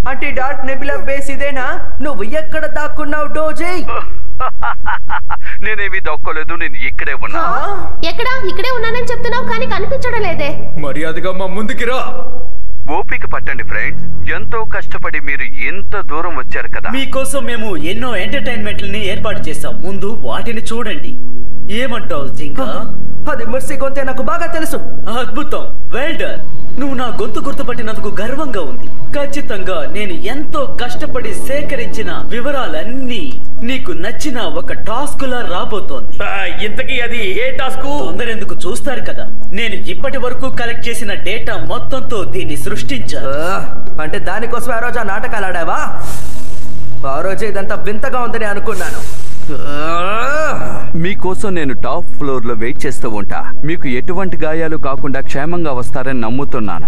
అంటే dark nebula base ఇదేనా? నువ్వు ఎక్కడ దాక్కున్నావు డోజీ? నేనేమి దాక్కోలేదు, నేను ఇక్కడే ఉన్నా. ఎక్కడా? ఇక్కడే ఉన్నానని చెప్తున్నావు కానీ కనిపించడం లేదే. మర్యాదగా మా ముందుకి రా. ఓపిక పట్టండి ఫ్రెండ్స్, ఎంతో కష్టపడి మీరు ఎంత దూరం వచ్చారు కదా. మీకోసం మేము ఎన్నో ఎంటర్టైన్మెంట్లని ఏర్పాటు చేస్తాం, ముందు వాటిని చూడండి. ఏమంటావు జింకా? అది మెర్సీ గొంతే, నాకు బాగా తెలుసు. అద్భుతం, వెల్ డన్. నువ్వు నా గొంతు గుర్తుపట్టినందుకు గర్వంగా ఉంది. ఖచ్చితంగా నేను ఎంతో కష్టపడి సేకరించిన వివరాలన్నీ నీకు నచ్చిన ఒక టాస్క్ లా రాబోతోంది. ఇంతకీ అది ఏ టాస్క్? తొందరెందుకు, చూస్తారు కదా. నేను ఇప్పటి వరకు కలెక్ట్ చేసిన డేటా మొత్తంతో దీన్ని సృష్టించాను. అంటే దానికోసం ఆ రోజు ఆ నాటకాలు ఆడావా? ఆ రోజు ఇదంతా వింతగా ఉందని అనుకున్నాను. మీకోసం నేను టాప్ ఫ్లోర్ లో వెయిట్ చేస్తూ ఉంటా. మీకు ఎటువంటి గాయాలు కాకుండా క్షేమంగా వస్తారని నమ్ముతున్నాను,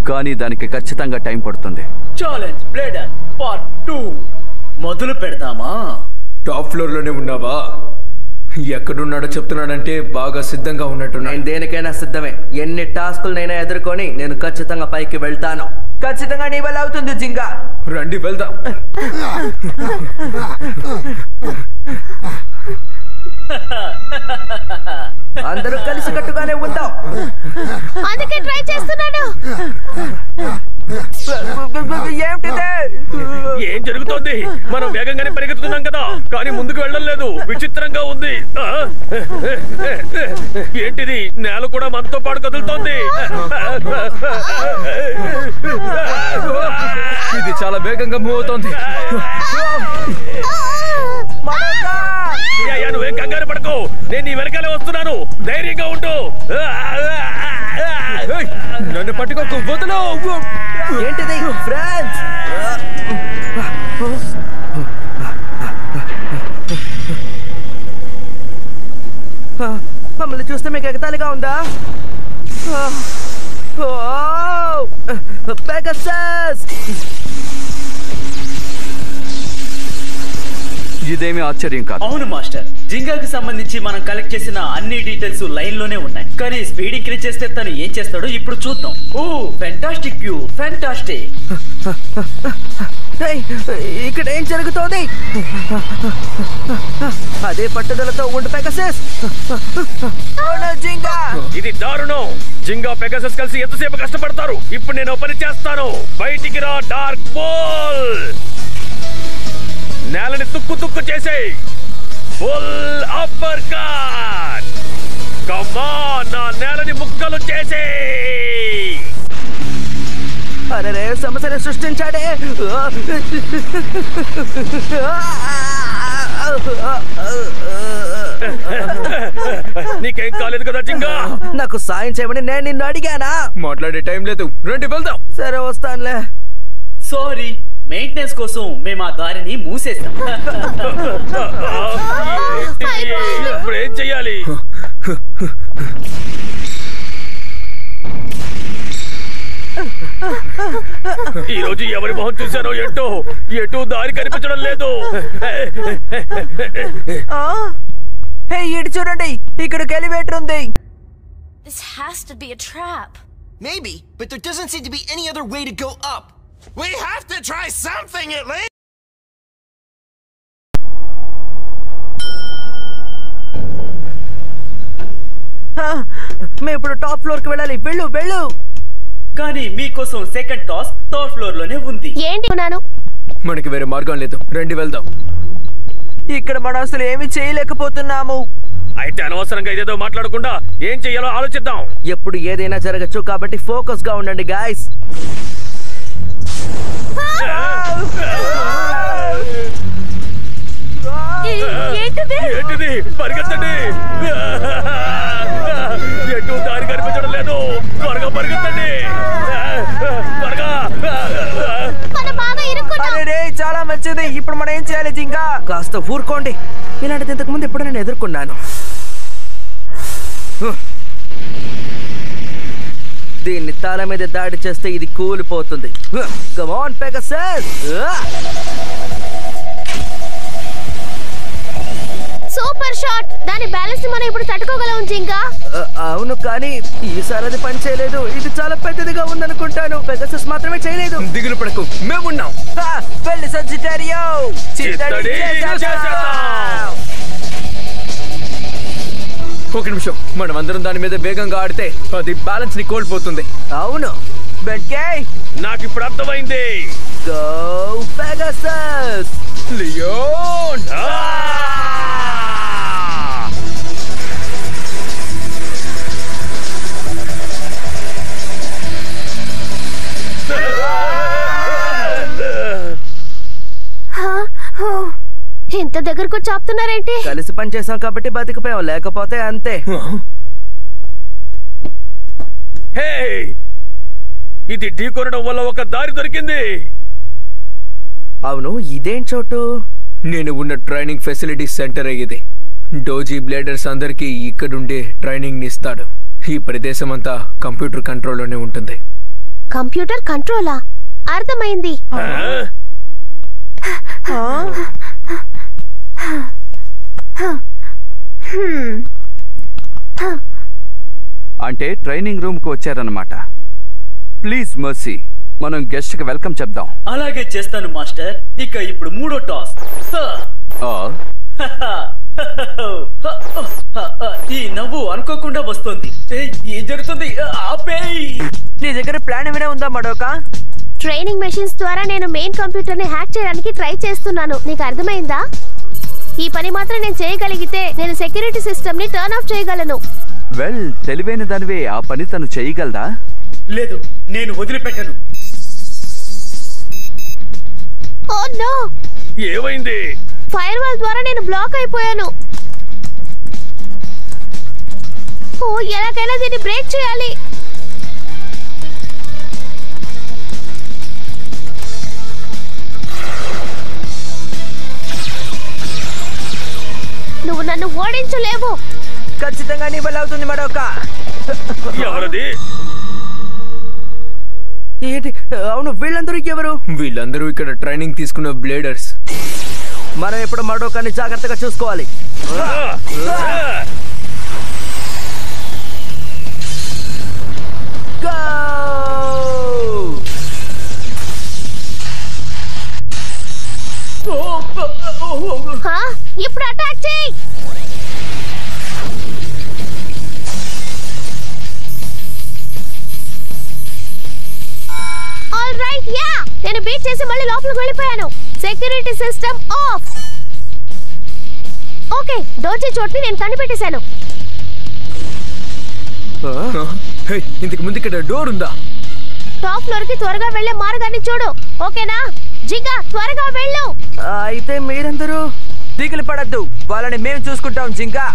కానీ దానికి ఖచ్చితంగా టైం పడుతుంది. ఛాలెంజ్ బ్లేడర్ పార్ట్ 2 మొదలు పెడతామా? టాప్ ఫ్లోర్ లోనే ఉన్నావా? ఎక్కడున్నాడో చెప్తున్నాడంటే బాగా సిద్ధంగా ఉన్నట్టున్నా. నేను దేనికైనా సిద్ధమే. ఎన్ని టాస్కులనైనా ఎదుర్కొని నేను ఖచ్చితంగా పైకి వెళ్తాను. ఖచ్చితంగా నీ వల్ల అవుతుంది జింగా. రండి వెళ్దాం. అందరూ కలిసి కట్టుగానే ఉందాం. అందుకే ట్రై చేస్తున్నాను. ఏమిటిదే? ఏం జరుగుతోంది? మనం వేగంగానే పరిగెత్తుతున్నాం కదా, కానీ ముందుకు వెళ్ళడం లేదు. విచిత్రంగా ఉంది. ఏంటిది? నేల కూడా మనతో పాటు కదులుతోంది. ఇది చాలా వేగంగా మూవ్ అవుతోంది. నువ్వేం కంగారు పడకు, నేను నీ వెనకాలే వస్తున్నాను. ధైర్యంగా ఉండు. నన్ను పట్టుకోకు, వదులు. ఏంటిది ఫ్రెండ్స్? మమ్మల్ని చూస్తే మీకు ఎగతాళిగా ఉందా? పెగాసస్! ఇదేమీ ఆశ్చర్యం కాదు. అవును మాస్టర్, జింగాకి సంబంధించి మనం కలెక్ట్ చేసిన అన్ని డీటెయిల్స్ లైన్ లోనే ఉన్నాయి. కానీ స్పీడ్ ఇంక్రీజ్ చేస్తే తను ఏం చేస్తాడో ఇప్పుడు చూద్దాం. Oh fantastic view, fantastic. ఇక్కడ ఏం జరుగుతోంది? అదే పట్టుదలతో ఉండు పెగాసస్. జింగా, ఇది దారుణం. జింగా పెగాసస్ కలిసి ఎంతసేపు కష్టపడతారు? ఇప్పుడు నేను పని చేస్తాను. బయటికి రా డార్క్ పోల్. నేలని తుక్కు తుక్కు చేసేయ్. Full upper cut. Come on, నా నేలని ముక్కలు చేసేయ్. అరే సమస్యను సృష్టించాడే. నీకేం కాలేదు కదా జింగా? నాకు సాయం చేయమని నేను నిన్ను అడిగానా? మాట్లాడే టైం లేదు, రండి వెళ్దాం. సరే వస్తానులే. సారీ, మెయింటెనెన్స్ కోసం మేము ఆ దారిని మూసేస్తాం. ఇప్పుడు ఏం చెయ్యాలి? ఈ రోజు ఎవరి మొహం చూశారో ఏంటో, ఎటు దారి కనిపించడం లేదు. ఇటు చూడండి, ఇక్కడికి ఎలివేటర్ ఉంది. This has to be a trap. Maybe, but there doesn't seem to be any other way to go up. We have to try something at least. మేము ఇప్పుడు టాప్ ఫ్లోర్ కి వెళ్ళాలి. వెళ్ళు వెళ్ళు. కానీ మీకోసం సెకండ్ టాస్క్ థర్డ్ ఫ్లోర్ లోనే ఉంది. ఏంటి ఉన్నాను? మనకి వేరే మార్గం లేదు, రండి వెళ్దాం. ఇక్కడ మనం అసలు ఏమి చేయలేకపోతున్నాము. అయితే అనవసరంగా ఇదేదో మాట్లాడకుండా ఏం చెయ్యాలో ఆలోచిద్దాం. ఎప్పుడు ఏదైనా జరగచ్చు, కాబట్టి ఫోకస్ గా ఉండండి గాయ్స్. ఏంటిది? పరిగెత్తండి. ఎటు దారి కనిపించడం లేదు. త్వరగా పరిగెత్తండి, త్వరగా. అరే చాలా మంచిది. ఇప్పుడు మనం ఏం చేయాలి జింగా? కాస్త ఊరుకోండి. ఇలాంటిది ఇంతకు ముందు ఎప్పుడు నేను ఎదుర్కొన్నాను. దీన్ని తల మీద దాడి చేస్తే ఇది కూలిపోతుంది. Come on Pegasus. Super shot. దాని బ్యాలెన్స్ మనం ఇప్పుడు తట్టుకోగలం జింగా. అవును, కానీ ఈసారి అది పని చేయలేదు. ఇది చాలా పెద్దదిగా ఉందనుకుంటాను. పెగసస్ మాత్రమే చేయలేదు. దిగులు పడకు, మేమున్నాం. వెళ్ళి సజిటేరియో చిత్తడి చేసేద్దాం. ఒక నిమిషం, మనం అందరం దాని మీద వేగంగా ఆడితే అది బ్యాలెన్స్ ని కోల్పోతుంది. అవును బెంకై, నాకు ఇప్పుడు అర్థమైంది. Go Pegasus. లియోన్ ఇంత దగ్గరకు చాపుతున్నారేంటి? కలిసి పని చేసాం కాబట్టి బతికిపోయాం, లేకపోతే అంతే. హే, ఇది ఢీకొనడం వల్ల ఒక దారి దొరికింది. అవును, ఇదేం చోటు? నేను ఉన్న ట్రైనింగ్ ఫెసిలిటీ సెంటర్ ఇది. డోజీ బ్లేడర్స్ అందరికీ ఇక్కడుండే ట్రైనింగ్ ని ఇస్తాడు. ఈ ప్రదేశం అంతా కంప్యూటర్ కంట్రోల్లోనే ఉంటుంది. కంప్యూటర్ కంట్రోలా? అర్థమైంది. అంటే ట్రైనింగ్ రూమ్ కు వచ్చారన్నమాట. ప్లీజ్ మర్సీ, మనం గెస్ట్ కి వెల్కమ్ చెప్దాం. అలాగే చేస్తాను మాస్టర్. ఇక ఇప్పుడు మూడో టాస్క్. ఈ నవ్వు అనుకోకుండా వస్తుంది. ఏం జరుగుతుంది? ఆపేయ్. నీ దగ్గర ప్లాన్ ఏమైనా ఉందా మడోకా? ట్రైనింగ్ మెషిన్స్ ద్వారా నేను మెయిన్ కంప్యూటర్ ని హ్యాక్ చేయడానికి ట్రై చేస్తున్నాను. నీకు అర్థమైందా? ఈ పని మాత్రం నేను చేయగలిగితే నేను సెక్యూరిటీ సిస్టమ్ ని టర్న్ ఆఫ్ చేయగలను. వెల్, తెలివైన దానివే. ఆ పని తను చేయగలదా? లేదు, నేను వదిలిపెట్టను. Oh no! ఏమైంది? ఫైర్ వాల్ ద్వారా నేను బ్లాక్ అయిపోయాను. ఓ, ఎలాగైనా దీన్ని బ్రేక్ చేయాలి. నువ్వు నన్ను ఓడించలేవు. ఖచ్చితంగా నీ వల్ల అవుతుంది మడోకా. ఎవరది? ఏంటి? అవును, వీళ్ళందరూ ఎవరు? వీళ్ళందరూ ఇక్కడ ట్రైనింగ్ తీసుకున్న బ్లేడర్స్. మనం ఇప్పుడు మడోకాని జాగ్రత్తగా చూసుకోవాలి. ఇప్పుడు అటాక్ చేయి. ఆల్ రైట్, యా, నేను బీట్ చేసి మళ్ళీ లోపలికి వెళ్ళిపోయాను. Security system off. ఓకే, డోజీ చోట్ని నేను కనిపెట్టేశాను. ఇంతకు ముందు ఇక్కడ డోర్ ఉందా? టాప్ ఫ్లోర్ కి త్వరగా వెళ్లే మార్గాన్ని చూడు. ఓకేనా జింగా? త్వరగా వెళ్ళు. అయితే మీరందరూ దిగులు పడద్దు, వాళ్ళని మేము చూసుకుంటాం జింగా.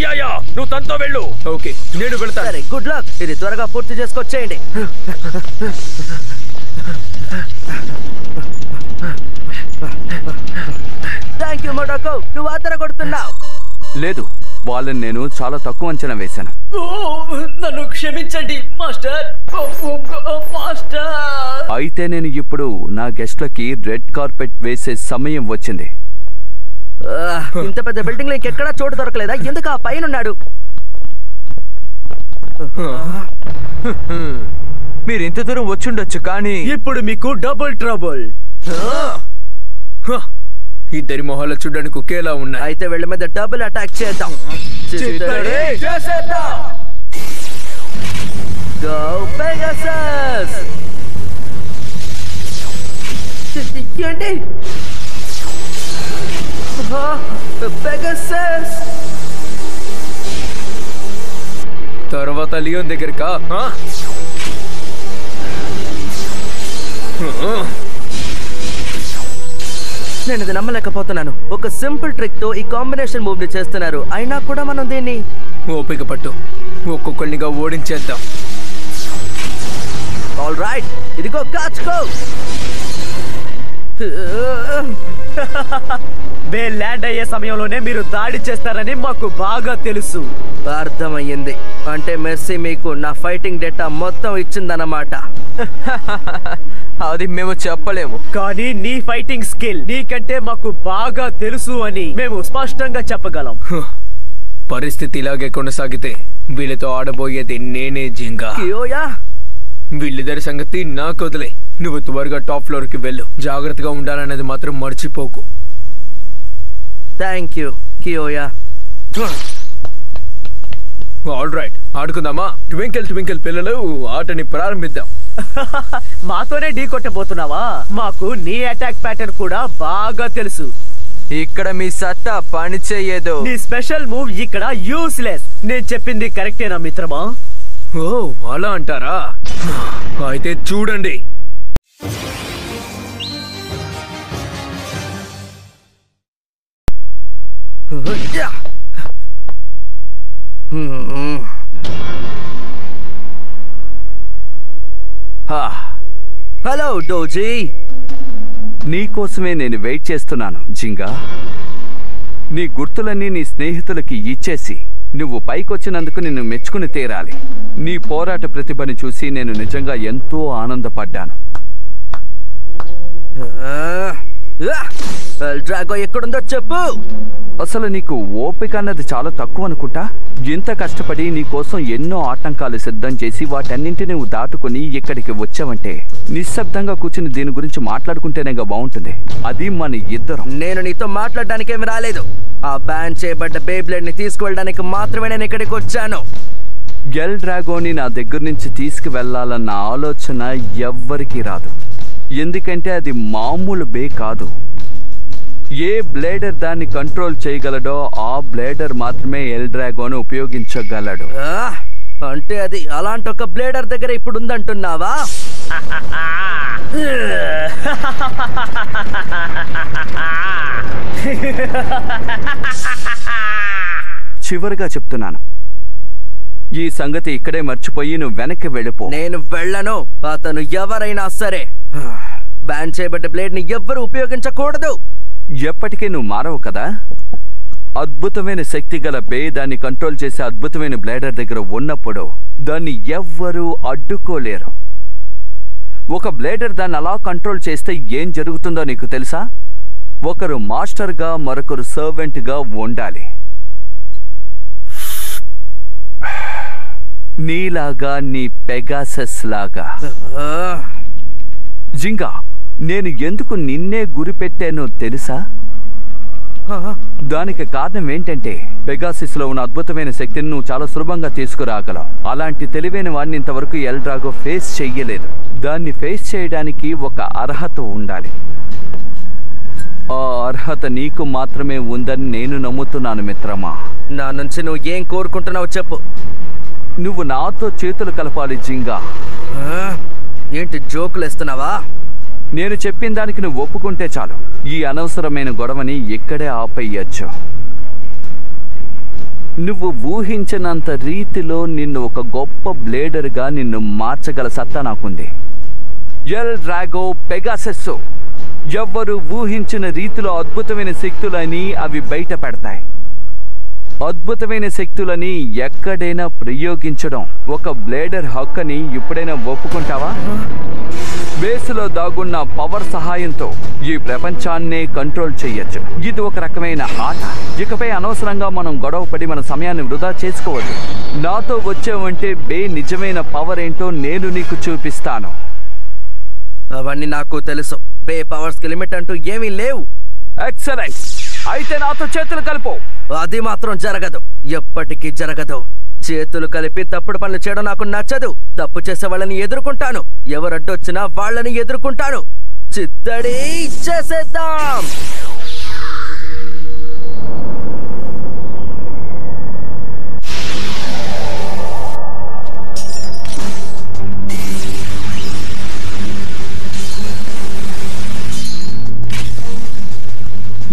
యా, నువ్వు తనతో వెళ్ళు. ఓకే, నేను వెళ్తాను. సరే, గుడ్ లక్. ఇది త్వరగా పూర్తి చేసుకొచ్చేయండి. థ్యాంక్ యూ మడోకో, నువ్వు ఆతర కొడుతున్నావు. లేదు, వాళ్ళని నేను చాలా తక్కువ అంచనా వేశాను. నన్ను క్షమించండి మాస్టర్. మాస్టర్, అయితే నేను ఇప్పుడు నా గెస్ట్లకి రెడ్ కార్పెట్ వేసే సమయం వచ్చింది. ఇంత పెద్ద బిల్డింగ్ లో ఇంకెక్కడా చోటు దొరకలేదా? ఎందుకు ఆ పైన ఉన్నాడు? మీరు ఇంత దూరం వచ్చుండొచ్చు, కానీ ఇప్పుడు మీకు డబుల్ ట్రబుల్. ఇద్దరి మొహాలు చూడడానికి ఒకేలా ఉన్నాయి. అయితే వీళ్ళ మీద డబుల్ అటాక్ చేద్దాం. Go Pegasus! ఏంటి? Pegasus! తర్వాత లియోన్ దగ్గరకా? నేను ఇది నమ్మలేకపోతున్నాను. ఒక సింపుల్ ట్రిక్ తో ఈ కాంబినేషన్ మూవ్ ని చేస్తున్నారు, అయినా కూడా మనం దీన్ని. ఓపిక పట్టు, ఒక్కొక్కరినిగా ఓడించేద్దాం. ఆల్ రైట్, ఇదిగో కాచుకో. బే ల్యాండ్ అయ్యే సమయంలోనే మీరు దాడి చేస్తారని మాకు బాగా తెలుసు. అర్థమయ్యింది. అంటే మెస్సీ మీకు నా ఫైటింగ్ డేటా మొత్తం ఇచ్చిందన్నమాట. అది మేము చెప్పలేము, కానీ నీ ఫైటింగ్ స్కిల్ నీకంటే మాకు బాగా తెలుసు అని మేము స్పష్టంగా చెప్పగలం. పరిస్థితి ఇలాగే కొనసాగితే వీళ్ళతో ఆడబోయేది నేనే జింగా. కియోయా, వీళ్ళిద్దరి సంగతి నాకు వదిలే. నువ్వు త్వరగా టాప్ ఫ్లోర్ కి వెళ్ళు. జాగ్రత్తగా ఉండాలనేది మాత్రం మర్చిపోకు. Thank you Kyoya. All right, ఆడుకుందామా? ట్వింకిల్ ట్వింకిల్ పిల్లలు, ఆటని ప్రారంభిద్దాం. మాతోనే ఢీ కొట్టబోతున్నావా? మాకు నీ అటాక్ ప్యాటర్న్ కూడా బాగా తెలుసు. ఇక్కడ మీ సత్తా పని చెయ్యదు. నీ స్పెషల్ మూవ్ ఇక్కడ యూస్లెస్. నేను చెప్పింది కరెక్టేనా మిత్రమా? ఓ అలా అంటారా? అయితే చూడండి. Hello doji. నీకోసమే నేను వెయిట్ చేస్తున్నాను జింగా. నీ గుర్తులన్నీ నీ స్నేహితులకి ఇచ్చేసి నువ్వు పైకొచ్చినందుకు నిన్ను మెచ్చుకుని తీరాలి. నీ పోరాట ప్రతిభని చూసి నేను నిజంగా ఎంతో ఆనందపడ్డాను. డ్రాగో ఎక్కడుందో చెప్పు. అసలు నీకు ఓపిక అన్నది చాలా తక్కువ అనుకుంటా. ఇంత కష్టపడి నీకోసం ఎన్నో ఆటంకాలు సిద్ధం చేసి వాటన్నింటినీ నువ్వు దాటుకుని ఇక్కడికి వచ్చావంటే నిశ్శబ్దంగా కూర్చుని దీని గురించి మాట్లాడుకుంటేనేగా బాగుంటుంది. అది మన ఇద్దరం. నేను నీతో మాట్లాడడానికేమి రాలేదు. ఆ బ్యాన్ చేయబడ్డ బేబ్లేడ్ ని తీసుకువెళ్ళడానికి మాత్రమే నేను ఇక్కడికి వచ్చాను. ఎల్ డ్రాగోని నా దగ్గర నుంచి తీసుకువెళ్లాలన్న ఆలోచన ఎవ్వరికీ రాదు. ఎందుకంటే అది మామూలు బే కాదు. ఏ బ్లేడర్ దాన్ని కంట్రోల్ చేయగలడో ఆ బ్లేడర్ మాత్రమే ఎల్ డ్రాగోను ఉపయోగించగలడు. అంటే అది అలాంటి ఒక బ్లేడర్ దగ్గర ఇప్పుడు ఉందంటున్నావా? చివరిగా చెప్తున్నాను, ఈ సంగతి ఇక్కడే మర్చిపోయి నువ్వు వెనక్కి వెళ్ళిపో. నేను వెళ్ళను. అతను ఎవరైనా సరే బ్యాన్ చేయబడ్డ బ్లేడ్ ని ఎవ్వరు ఉపయోగించకూడదు. ఎప్పటికీ నువ్వు మారవు కదా. అద్భుతమైన శక్తి గల బే దాన్ని కంట్రోల్ చేసే అద్భుతమైన బ్లేడర్ దగ్గర ఉన్నప్పుడు దాన్ని ఎవ్వరూ అడ్డుకోలేరు. ఒక బ్లేడర్ దాన్ని అలా కంట్రోల్ చేస్తే ఏం జరుగుతుందో నీకు తెలుసా? ఒకరు మాస్టర్గా మరొకరు సర్వెంట్గా ఉండాలి. నీలాగా, నీ పెగాసస్ లాగా. జింగా, నేను ఎందుకు నిన్నే గురిపెట్టానో తెలుసా? దానికి కారణం ఏంటంటే పెగాసిస్ లో ఉన్న అద్భుతమైన శక్తిని నువ్వు చాలా సులభంగా తీసుకురాగలవు. అలాంటి తెలివైన వాడిని ఇంతవరకు ఎల్ డ్రాగో ఫేస్ చెయ్యలేదు. దాన్ని ఫేస్ చేయడానికి ఒక అర్హత ఉండాలి. ఆ అర్హత నీకు మాత్రమే ఉందని నేను నమ్ముతున్నాను మిత్రమా. నా నుంచి నువ్వు ఏం కోరుకుంటున్నావు చెప్పు. నువ్వు నాతో చేతులు కలపాలి జింగా. ఏంటి జోకులు వేస్తున్నావా? నేను చెప్పిన దానికి నువ్వు ఒప్పుకుంటే చాలు. ఈ అనవసరమైన గొడవని ఇక్కడే ఆపేయచ్చు. నువ్వు ఊహించినంత రీతిలో నిన్ను ఒక గొప్ప బ్లేడర్గా నిన్ను మార్చగల సత్తా నాకుంది. ఎల్ డ్రాగో పెగాసెస్ ఎవ్వరు ఊహించిన రీతిలో అద్భుతమైన శక్తులని అవి బయట పెడతాయి. అద్భుతమైన శక్తులని ఎక్కడైనా ప్రయోగించడం ఒక బ్లేడర్ హక్కని ఎప్పుడైనా ఒప్పుకుంటావా? బేస్లో దాగున్న పవర్ సహాయంతో ఈ ప్రపంచాన్నే కంట్రోల్ చెయ్యొచ్చు. ఇది ఒక రకమైన ఆట. ఇకపై అనవసరంగా మనం గొడవపడి మన సమయాన్ని వృధా చేసుకోవద్దు. నాతో వచ్చావంటే బే నిజమైన పవర్ ఏంటో నేను నీకు చూపిస్తాను. అవన్నీ నాకు తెలుసు. బే పవర్స్ కి లిమిట్ అంటూ ఏమీ లేవు. ఎక్సలెంట్. అయితే నాతో చేతులు కలుపు. అది మాత్రం జరగదు. ఎప్పటికీ జరగదు. చేతులు కలిపి తప్పుడు పనులు చేయడం నాకు నచ్చదు. తప్పు చేసే వాళ్ళని ఎదుర్కొంటాను. ఎవరడ్డొచ్చినా వాళ్ళని ఎదుర్కొంటాను. చిత్తడి చేసేద్దాం.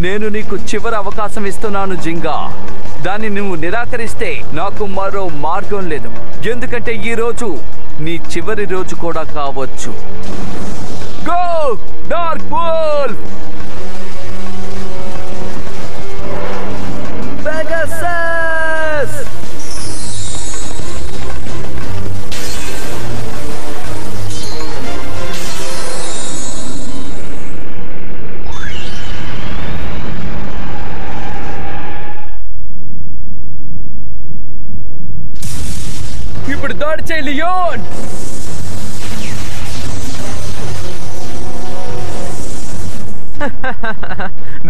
నేను నీకు చివరి అవకాశం ఇస్తున్నాను జింగా. దాన్ని నువ్వు నిరాకరిస్తే నాకు మరో మార్గం లేదు. ఎందుకంటే ఈ రోజు నీ చివరి రోజు కూడా కావచ్చు. Go dark wolf. పెగాసస్! ఇప్పుడు దాడి చేయి లియోన్.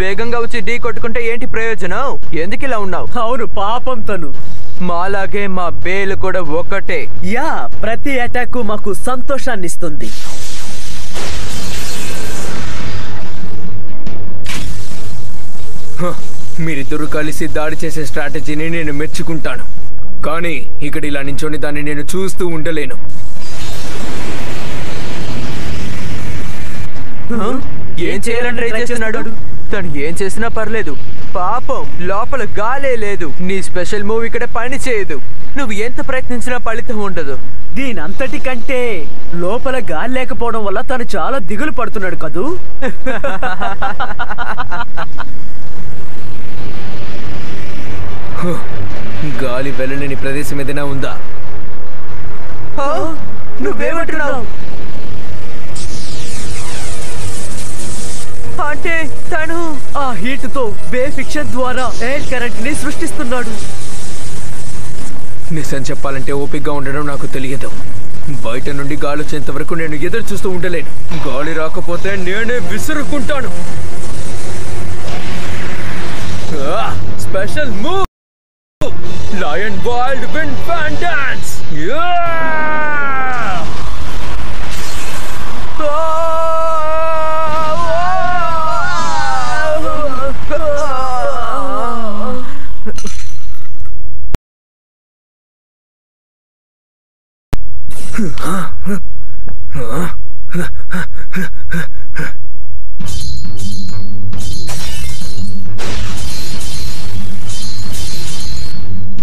వేగంగా వచ్చి ఢీ కొట్టుకుంటే ఏంటి ప్రయోజనం? ఎందుకు ఇలా ఉన్నావు? అవును, పాపం తను. మాలాగే మా బేలు కూడా ఒకటే. యా, ప్రతి అటాక్ మాకు సంతోషాన్ని ఇస్తుంది. మీరిద్దరూ కలిసి దాడి చేసే స్ట్రాటజీని నేను మెచ్చుకుంటాను, కానీ ఇక్కడ ఇలా నించొని దాన్ని నేను చూస్తూ ఉండలేను. ఏం చేయాలని ట్రై చేస్తున్నాడు? తను ఏం చేసినా పర్లేదు. పాపం, లోపల గాలే లేదు. నీ స్పెషల్ మూవ్ ఇక్కడ పని చేయదు. నువ్వు ఎంత ప్రయత్నించినా ఫలితం ఉండదు. దీనంతటి కంటే లోపల గాలి లేకపోవడం వల్ల తను చాలా దిగులు పడుతున్నాడు కదూ. గాలి వెళ్ళలేని ప్రదేశం ఏదైనా ఉందా? నువ్వేమంటున్నావు? అంటే తను ఆ హీట్ తో వే ఫిక్షన్ ద్వారా ఎయిర్ కరెంట్ ని సృష్టిస్తున్నాడు. నిజం చెప్పాలంటే ఓపికగా ఉండడం నాకు తెలియదు. బయట నుండి గాలి వచ్చేంత వరకు నేను ఎదురు చూస్తూ ఉండలేను. గాలి రాకపోతే నేనే విసురుకుంటాను. Special move, lion wild wind fan dance.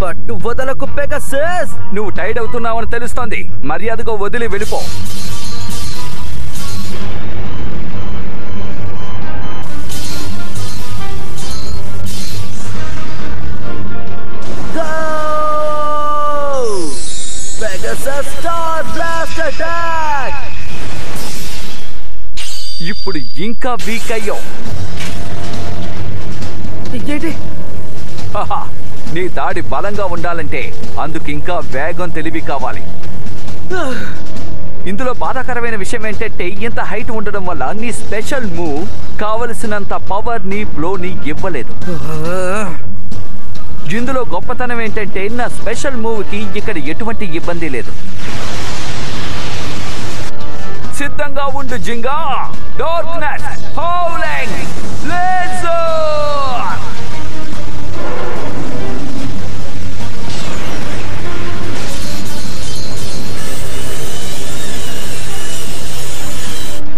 పట్టు వదలకు పెగాసస్! నువ్వు టైర్డ్ అవుతున్నావని తెలుస్తోంది. మర్యాదగా వదిలి వెళ్ళిపో. Pegasus star blast attack! ఇప్పుడు ఇంకా వీక్ అయ్యావు. ఏంటి? హహా, నీ దాడి బలంగా ఉండాలంటే అందుకు ఇంకా వేగం, తెలివి కావాలి. ఇందులో బాధాకరమైన విషయం ఏంటంటే ఇంత హైట్ ఉండడం వల్ల నీ స్పెషల్ మూవ్ కావలసినంత పవర్ ని, బ్లో ని ఇవ్వలేదు. ఇందులో గొప్పతనం ఏంటంటే నా స్పెషల్ మూవ్ కి ఇక్కడ ఎటువంటి ఇబ్బంది లేదు. సిద్ధంగా ఉండు Ginga. Darkness howling laser.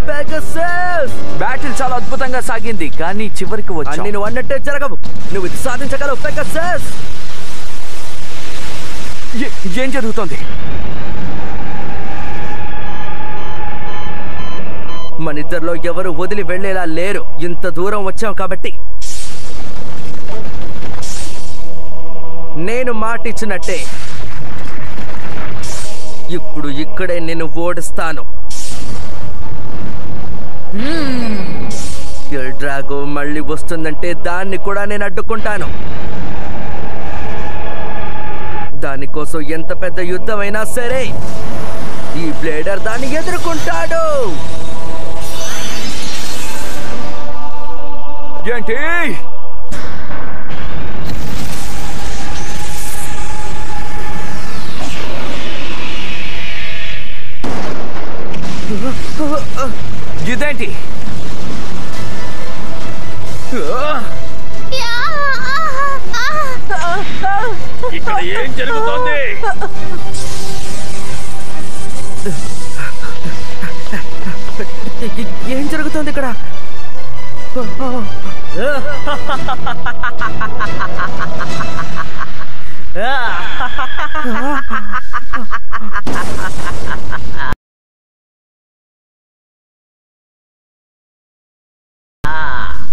Pegasus! Battle చాలా అద్భుతంగా సాగింది, కానీ చివరికి వచ్చావు. అన్ని నువ్వు అన్నట్టే జరగవు. నువ్వు ఇది సాధించగలవు పెగాసస్! ఏం జరుగుతోంది? మనిద్దరిలో ఎవరు వదిలి వెళ్లేలా లేరు. ఇంత దూరం వచ్చాం కాబట్టి నేను మాటిచ్చినట్టే ఇప్పుడు ఇక్కడే నిన్ను ఓడిస్తాను. ఎల్ డ్రాగో మళ్ళీ వస్తుందంటే దాన్ని కూడా నేను అడ్డుకుంటాను. దానికోసం ఎంత పెద్ద యుద్ధమైనా సరే ఈ బ్లేడర్ దాన్ని ఎదుర్కొంటాడు. ఏంటి? ఇదేంటి? ఇక్కడ ఏం జరుగుతోంది? ఏం జరుగుతుంది ఇక్కడ?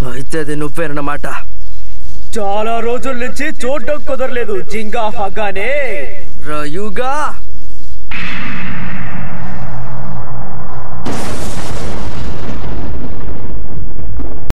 అయితే అది నువ్వేనన్నమాట. చాలా రోజుల నుంచి చూడడం కుదరలేదు జింగా హగానే రయుగా